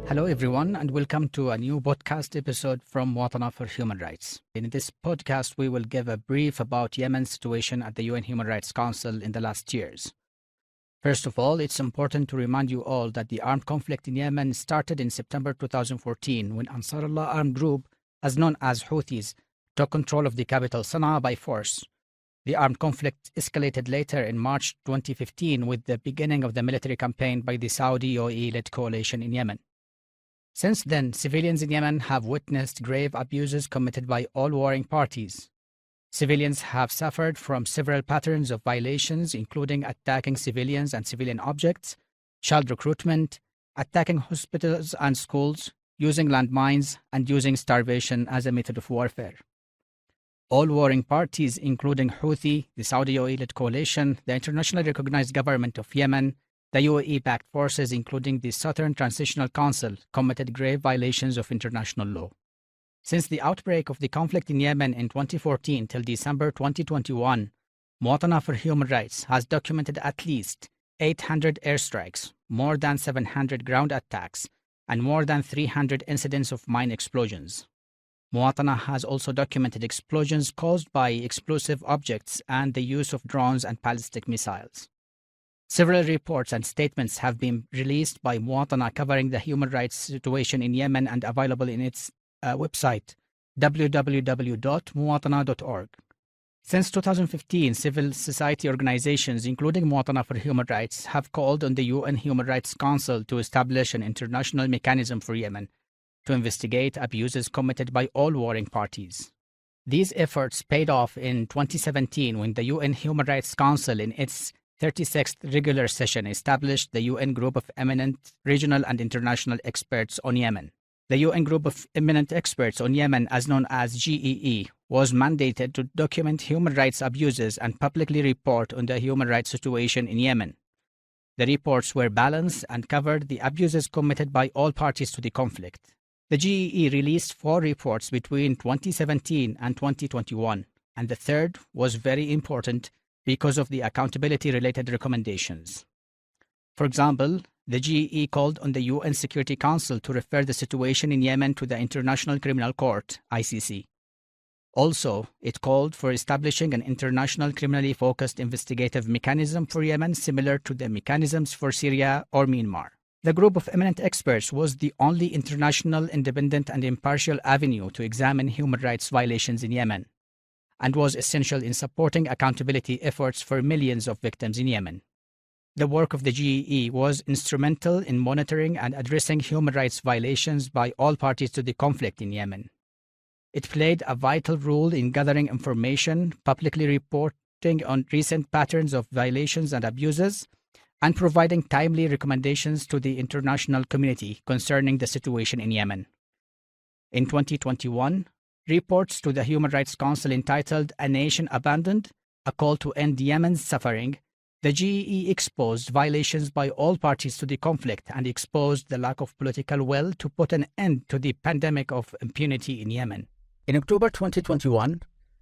Hello, everyone, and welcome to a new podcast episode from Mwatana for Human Rights. In this podcast, we will give a brief about Yemen's situation at the UN Human Rights Council in the last years. First of all, it's important to remind you all that the armed conflict in Yemen started in September 2014 when Ansarullah armed group, as known as Houthis, took control of the capital Sana'a by force. The armed conflict escalated later in March 2015 with the beginning of the military campaign by the Saudi UAE-led coalition in Yemen. Since then, civilians in Yemen have witnessed grave abuses committed by all warring parties. Civilians have suffered from several patterns of violations, including attacking civilians and civilian objects, child recruitment, attacking hospitals and schools, using landmines, and using starvation as a method of warfare. All warring parties, including Houthi, the Saudi UAE-led coalition, the internationally recognized government of Yemen, the UAE-backed forces, including the Southern Transitional Council, committed grave violations of international law. Since the outbreak of the conflict in Yemen in 2014 till December 2021, Mwatana for Human Rights has documented at least 800 airstrikes, more than 700 ground attacks, and more than 300 incidents of mine explosions. Mwatana has also documented explosions caused by explosive objects and the use of drones and ballistic missiles. Several reports and statements have been released by Mwatana covering the human rights situation in Yemen and available in its website, www.mwatana.org. Since 2015, civil society organizations, including Mwatana for Human Rights, have called on the UN Human Rights Council to establish an international mechanism for Yemen to investigate abuses committed by all warring parties. These efforts paid off in 2017 when the UN Human Rights Council, in its 36th regular session, established the UN Group of Eminent Regional and International Experts on Yemen. The UN Group of Eminent Experts on Yemen, as known as GEE, was mandated to document human rights abuses and publicly report on the human rights situation in Yemen. The reports were balanced and covered the abuses committed by all parties to the conflict. The GEE released 4 reports between 2017 and 2021, and the third was very important because of the accountability-related recommendations. For example, the GEE called on the UN Security Council to refer the situation in Yemen to the International Criminal Court, ICC. Also, it called for establishing an international criminally focused investigative mechanism for Yemen similar to the mechanisms for Syria or Myanmar. The group of eminent experts was the only international, independent, and impartial avenue to examine human rights violations in Yemen, and was essential in supporting accountability efforts for millions of victims in Yemen. The work of the GEE was instrumental in monitoring and addressing human rights violations by all parties to the conflict in Yemen. It played a vital role in gathering information, publicly reporting on recent patterns of violations and abuses, and providing timely recommendations to the international community concerning the situation in Yemen. In 2021, reports to the Human Rights Council entitled "A Nation Abandoned: A Call to End Yemen's Suffering," the GEE exposed violations by all parties to the conflict and exposed the lack of political will to put an end to the pandemic of impunity in Yemen. In October 2021,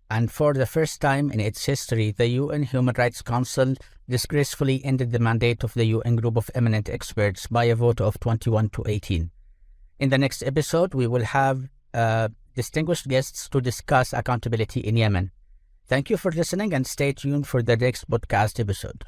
and for the first time in its history, the UN Human Rights Council disgracefully ended the mandate of the UN Group of Eminent Experts by a vote of 21 to 18. In the next episode, we will have distinguished guests to discuss accountability in Yemen. Thank you for listening and stay tuned for the next podcast episode.